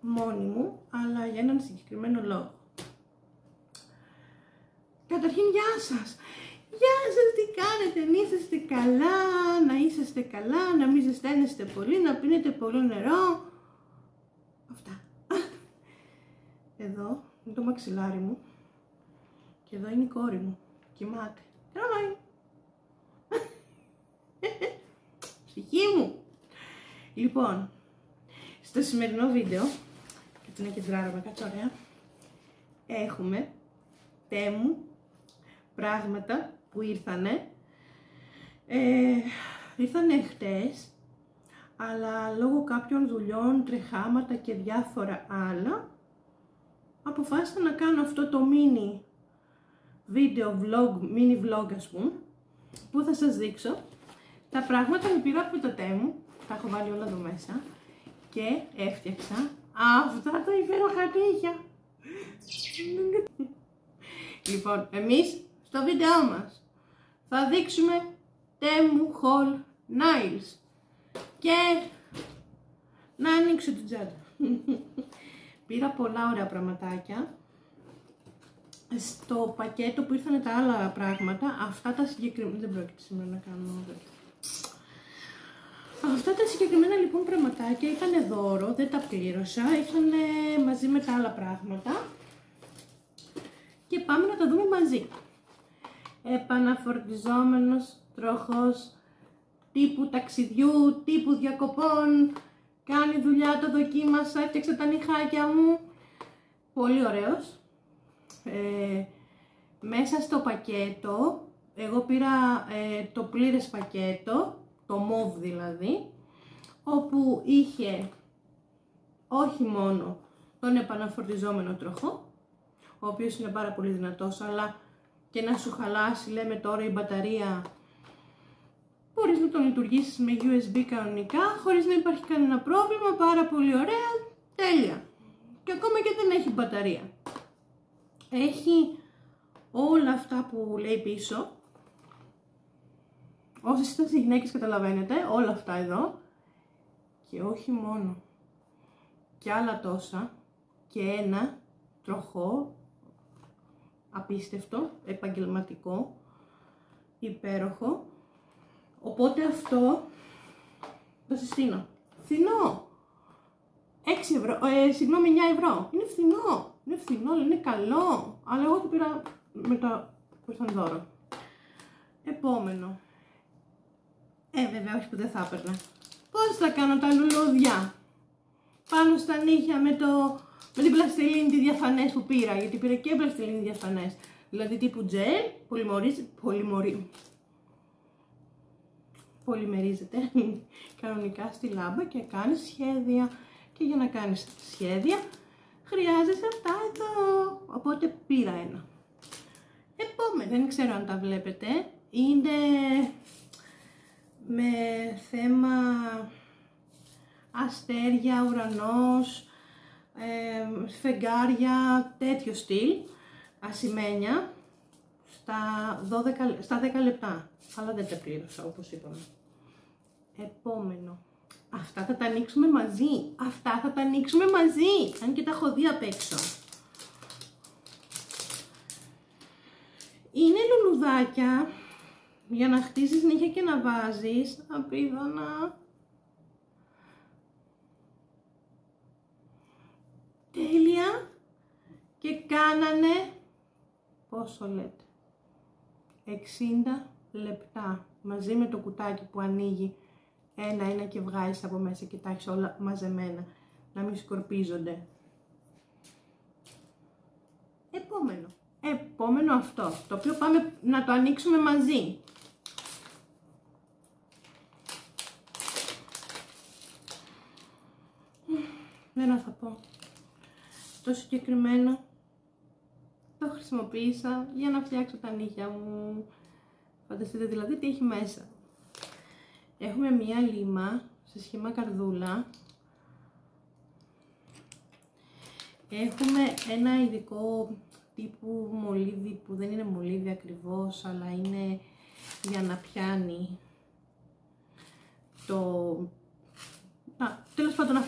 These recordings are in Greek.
μόνη μου, αλλά για έναν συγκεκριμένο λόγο. Καταρχήν, γεια σας! Γεια σας, τι κάνετε, να είσαστε καλά, να είσαστε καλά, να μην ζεσταίνεστε πολύ, να πίνετε πολύ νερό. Αυτά. Εδώ είναι το μαξιλάρι μου και εδώ είναι η κόρη μου. Κοιμάται. Τρώει. Ψυχή μου. Λοιπόν, στο σημερινό βίντεο, κάτσε να κεντράρομαι, κάτσε ωραία, έχουμε Τέμου πράγματα που ήρθανε χτες, αλλά λόγω κάποιων δουλειών, τρεχάματα και διάφορα άλλα αποφάσισα να κάνω αυτό το mini βίντεο vlog, mini vlog ας πούμε, που θα σας δείξω τα πράγματα που πήρα από το Τέμου. Τα έχω βάλει όλα εδώ μέσα και έφτιαξα αυτά τα υπέροχα νύχια. Λοιπόν, εμείς στο βίντεό μας θα δείξουμε Temu Haul Nails και να ανοίξω την τσάντα. Πήρα πολλά ωραία πραγματάκια. Στο πακέτο που ήρθαν τα άλλα πράγματα, αυτά τα συγκεκριμένα, δεν πρόκειται σήμερα να κάνω αυτά τα συγκεκριμένα λοιπόν πραγματάκια ήταν δώρο, δεν τα πλήρωσα, ήρθαν μαζί με τα άλλα πράγματα και πάμε να τα δούμε μαζί. Επαναφορτιζόμενος τροχός τύπου ταξιδιού, τύπου διακοπών, κάνει δουλειά, το δοκίμασα, έφτιαξα τα νυχάκια μου, πολύ ωραίος. Μέσα στο πακέτο, εγώ πήρα το πλήρες πακέτο, το μόβ δηλαδή, όπου είχε όχι μόνο τον επαναφορτιζόμενο τροχό, ο οποίος είναι πάρα πολύ δυνατός, αλλά και να σου χαλάσει, λέμε τώρα, η μπαταρία, μπορείς να τον λειτουργήσεις με USB κανονικά, χωρίς να υπάρχει κανένα πρόβλημα, πάρα πολύ ωραία, τέλεια. Και ακόμα και δεν έχει μπαταρία. Έχει όλα αυτά που λέει πίσω. Όσες είστε γυναίκες καταλαβαίνετε, όλα αυτά εδώ. Και όχι μόνο. Και άλλα τόσα. Και ένα τροχό απίστευτο, επαγγελματικό, υπέροχο. Οπότε αυτό το συστήνω. Φθηνό. 6 ευρώ, συγγνώμη, 9 ευρώ. Είναι φθηνό. Είναι φθηνό, είναι καλό. Αλλά εγώ το πήρα μετά που ήρθαν δώρο. Επόμενο. Βέβαια, όχι που δεν θα έπαιρνα. Πώς θα κάνω τα λουλούδια πάνω στα νύχια με την πλαστιλίνη τη διαφανές που πήρα. Γιατί πήρα και πλαστιλίνη διαφανές. Δηλαδή τύπου τζελ, πολυμερίζεται κανονικά στη λάμπα και κάνει σχέδια. Και για να κάνεις σχέδια χρειάζεσαι αυτά εδώ. Οπότε πήρα ένα. Επόμενο, δεν ξέρω αν τα βλέπετε, είναι με θέμα αστέρια, ουρανός, φεγγάρια, τέτοιο στυλ, ασημένια, στα 10 λεπτά, αλλά δεν τα πλήρωσα όπως είπαμε. Επόμενο, αυτά θα τα ανοίξουμε μαζί, αν και τα έχω δει απ' έξω. Είναι λουλουδάκια για να χτίζεις νύχια και να βάζεις απίθανα. Τέλεια. Και κάνανε, πόσο λέτε, 60 λεπτά μαζί με το κουτάκι που ανοίγει ένα-ένα και βγάζεις από μέσα και τα έχεις όλα μαζεμένα, να μην σκορπίζονται. Επόμενο αυτό, το οποίο πάμε να το ανοίξουμε μαζί. Δεν θα πω. Το συγκεκριμένο το χρησιμοποίησα για να φτιάξω τα νύχια μου. Φανταστείτε δηλαδή τι έχει μέσα. Έχουμε μία λίμα σε σχήμα καρδούλα. Έχουμε ένα ειδικό τύπου μολύβι που δεν είναι μολύβι ακριβώς, αλλά είναι για να πιάνει το... τέλος πάντων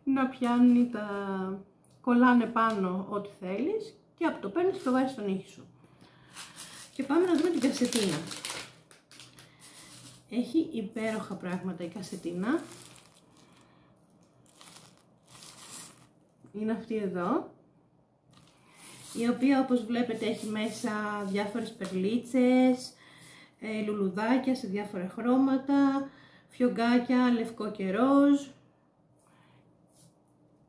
να πιάνει κολλάνε πάνω ό,τι θέλεις και από το παίρνεις και το βάζεις στον ήχη σου. Και πάμε να δούμε την κασετίνα. Έχει υπέροχα πράγματα η κασετίνα. Είναι αυτή εδώ, η οποία όπως βλέπετε έχει μέσα διάφορες περλίτσες, λουλουδάκια σε διάφορα χρώματα, φιωγκάκια, λευκό και ροζ,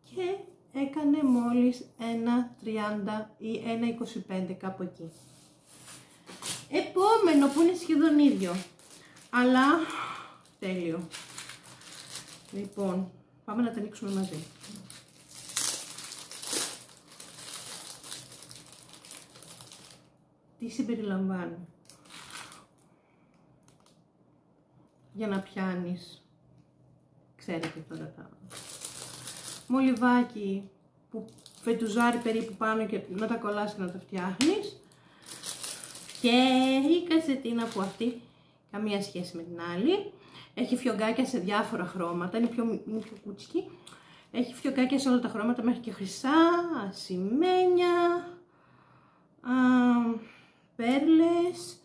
και έκανε μόλις 1,30 ή 1,25 κάπου εκεί. Επόμενο που είναι σχεδόν ίδιο, αλλά τέλειο. Λοιπόν, πάμε να τα ανοίξουμε μαζί. Τι συμπεριλαμβάνει? Για να πιάνεις, ξέρετε τώρα τα μολυβάκι που φετουζάρει περίπου πάνω και να τα κολλάς και να τα φτιάχνεις. Και η κασετίνα που αυτή καμία σχέση με την άλλη. Έχει φιωγκάκια σε διάφορα χρώματα, είναι πιο κουτσική. Έχει φιωγκάκια σε όλα τα χρώματα, μέχρι και χρυσά, ασημένια, πέρλες,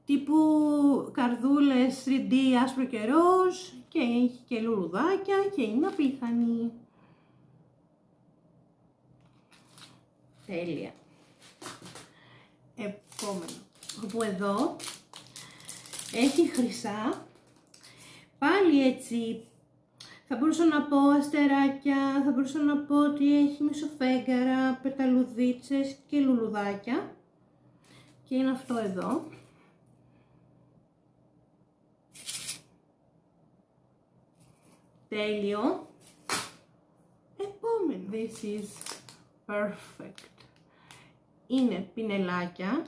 τύπου καρδούλες 3D άσπρο και ροζ, και έχει και λουλουδάκια και είναι απίθανη. Τέλεια. Επόμενο, όπου εδώ έχει χρυσά, πάλι έτσι, θα μπορούσα να πω αστεράκια, θα μπορούσα να πω ότι έχει μισοφέγγαρα, πεταλουδίτσες και λουλουδάκια. Και είναι αυτό εδώ. Τέλειο. Επόμενο. This is perfect. Είναι πινελάκια.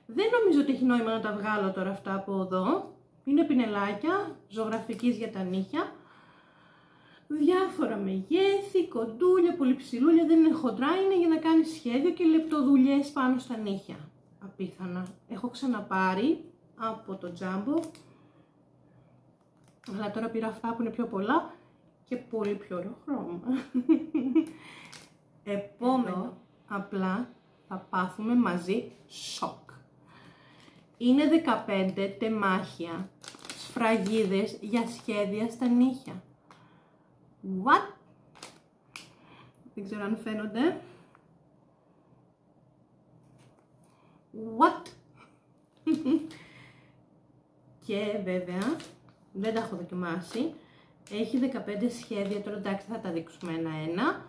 Δεν νομίζω ότι έχει νόημα να τα βγάλω τώρα αυτά από εδώ. Είναι πινελάκια ζωγραφικής για τα νύχια. Διάφορα μεγέθη, κοντούλια, πολύ ψηλούλια, δεν είναι χοντρά, είναι για να κάνεις σχέδιο και λεπτοδουλειές πάνω στα νύχια. Απίθανα. Έχω ξαναπάρει από το Jumbo, αλλά τώρα πήρα αυτά που είναι πιο πολλά και πολύ πιο ωραίο χρώμα. Επόμενο, απλά θα πάθουμε μαζί σοκ. Είναι 15 τεμάχια σφραγίδες για σχέδια στα νύχια. What? Δεν ξέρω αν φαίνονται. What? Και βέβαια, δεν τα έχω δοκιμάσει, έχει 15 σχέδια, τώρα εντάξει θα τα δείξουμε ένα-ένα.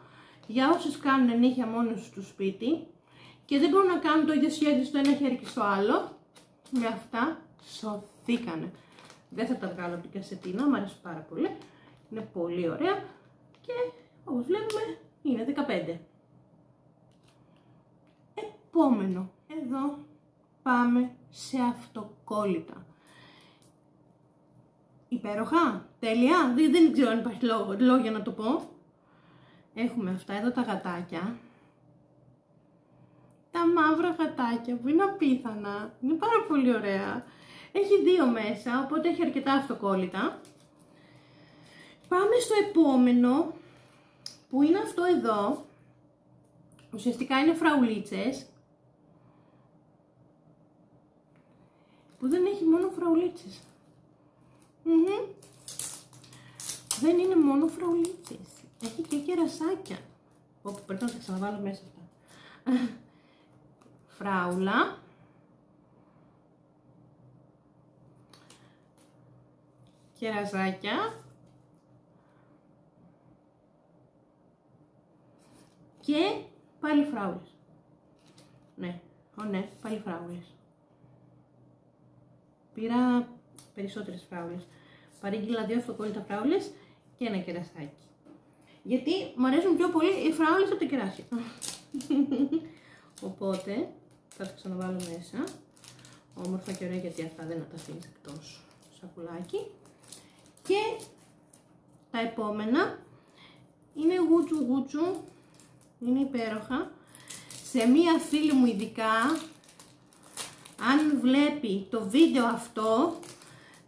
Για όσους κάνουν νύχια μόνος στο σπίτι και δεν μπορούν να κάνουν το ίδιο σχέδιο στο ένα χέρι και στο άλλο, με αυτά σωθήκανε. Δεν θα τα βγάλω από την κασετίνα, μου αρέσει πάρα πολύ. Είναι πολύ ωραία και όπως βλέπουμε είναι 15. Επόμενο, εδώ πάμε σε αυτοκόλλητα. Υπέροχα, τέλεια, δεν ξέρω αν υπάρχει λόγο να το πω. Έχουμε αυτά εδώ τα γατάκια. Τα μαύρα γατάκια που είναι απίθανα, είναι πάρα πολύ ωραία. Έχει δύο μέσα, οπότε έχει αρκετά αυτοκόλλητα. Πάμε στο επόμενο, που είναι αυτό εδώ. Ουσιαστικά είναι φραουλίτσες, που δεν έχει μόνο φραουλίτσες. Δεν είναι μόνο φραουλίτσες, έχει και κερασάκια. Όπου πρέπει να τα ξαναβάλω μέσα αυτά. Φράουλα. Κερασάκια. Και πάλι φράουλες. Ναι, ναι, πάλι φράουλες. Πήρα περισσότερες φράουλες. Παρήγγειλα 2 αυτοκόλλητα φράουλες και ένα κερασάκι. Γιατί μου αρέσουν πιο πολύ οι φράουλες από τα κεράσια. Οπότε θα τα ξαναβάλω μέσα. Όμορφα και ωραία, γιατί αυτά δεν θα τα αφήνεις εκτός σακουλάκι. Και τα επόμενα είναι γούτσου γούτσου. Είναι υπέροχα. Σε μία φίλη μου ειδικά, αν βλέπει το βίντεο αυτό,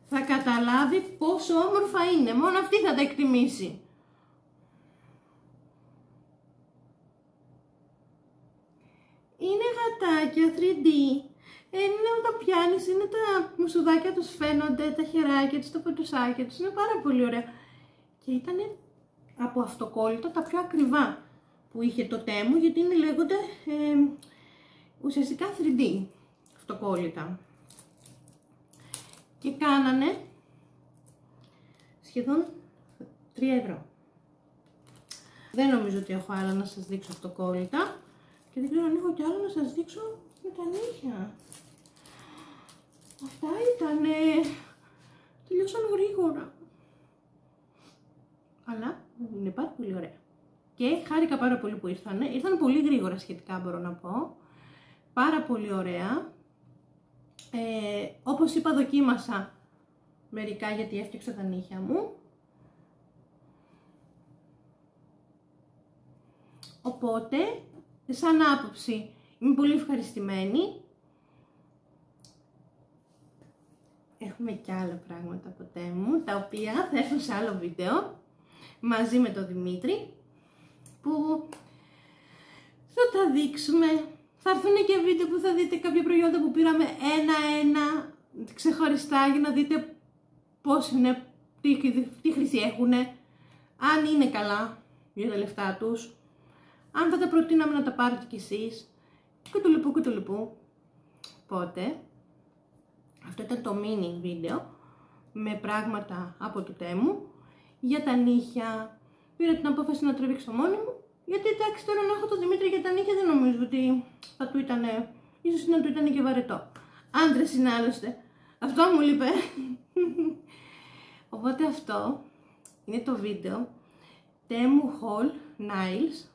θα καταλάβει πόσο όμορφα είναι. Μόνο αυτή θα τα εκτιμήσει. είναι γατάκια 3D. Είναι όταν πιάνεις, είναι τα μουσουδάκια τους φαίνονται, τα χεράκια τους, τα πετουσάκια τους, είναι πάρα πολύ ωραία. Και ήταν από αυτοκόλλητα τα πιο ακριβά που είχε το Temu, γιατί είναι λέγονται ουσιαστικά 3D αυτοκόλλητα. Και κάνανε σχεδόν 3 ευρώ. Δεν νομίζω ότι έχω άλλα να σας δείξω αυτοκόλλητα και δεν ξέρω αν έχω κι άλλο να σας δείξω με τα νύχια. Αυτά ήτανε. Τελειώσαν γρήγορα. Αλλά είναι πάρα πολύ ωραία. Και χάρηκα πάρα πολύ που ήρθανε. Ήρθαν πολύ γρήγορα σχετικά, μπορώ να πω. Πάρα πολύ ωραία. Όπως είπα, δοκίμασα μερικά γιατί έφτιαξα τα νύχια μου. Οπότε, σαν άποψη, είμαι πολύ ευχαριστημένη. Έχουμε και άλλα πράγματα από Temu, τα οποία θα έρθουν σε άλλο βίντεο, μαζί με τον Δημήτρη, που θα τα δείξουμε. Θα έρθουν και βίντεο που θα δείτε κάποια προϊόντα που πήραμε ένα-ένα, ξεχωριστά, για να δείτε πώς είναι, τι χρήση έχουν, αν είναι καλά για τα λεφτά τους, αν θα τα προτείναμε να τα πάρετε κι εσείς, και το λοιπού. Οπότε, αυτό ήταν το mini βίντεο με πράγματα από το Temu για τα νύχια. Πήρα την απόφαση να τραβήξω μόνη μου, γιατί εντάξει, τώρα να έχω τον Δημήτρη για τα νύχια δεν νομίζω ότι θα του ήταν, ίσως να του ήταν και βαρετό. Άντρες είναι άλλωστε. Αυτό μου λείπε. Οπότε αυτό είναι το βίντεο Temu Haul Nails,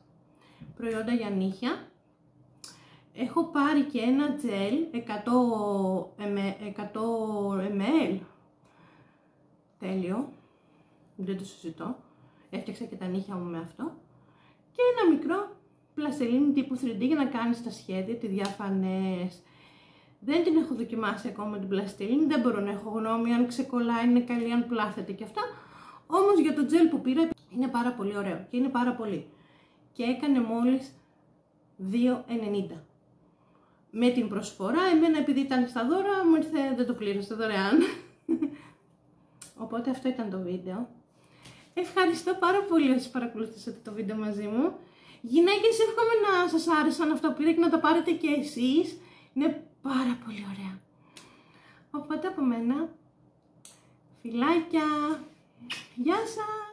προϊόντα για νύχια. Έχω πάρει και ένα τζελ 100 ml. Τέλειο. Δεν το συζητώ. Έφτιαξα και τα νύχια μου με αυτό. Και ένα μικρό πλαστελίνι τύπου 3D για να κάνεις τα σχέδια, τη διαφανές. Δεν την έχω δοκιμάσει ακόμα την πλαστελίνι. Δεν μπορώ να έχω γνώμη αν ξεκολλάει, είναι καλή, αν πλάθεται και αυτά. Όμως για το τζελ που πήρα είναι πάρα πολύ ωραίο και είναι πάρα πολύ. Και έκανε μόλις 2,90. Με την προσφορά, εμένα επειδή ήταν στα δώρα, μου ήρθε, δεν το πλήρωσα δωρεάν. Οπότε αυτό ήταν το βίντεο. Ευχαριστώ πάρα πολύ όσοι παρακολουθήσατε το βίντεο μαζί μου. Γυναίκες, εύχομαι να σας άρεσαν αυτά που πήρα και να τα πάρετε και εσείς. Είναι πάρα πολύ ωραία. Οπότε από μένα, φιλάκια. Γεια σας.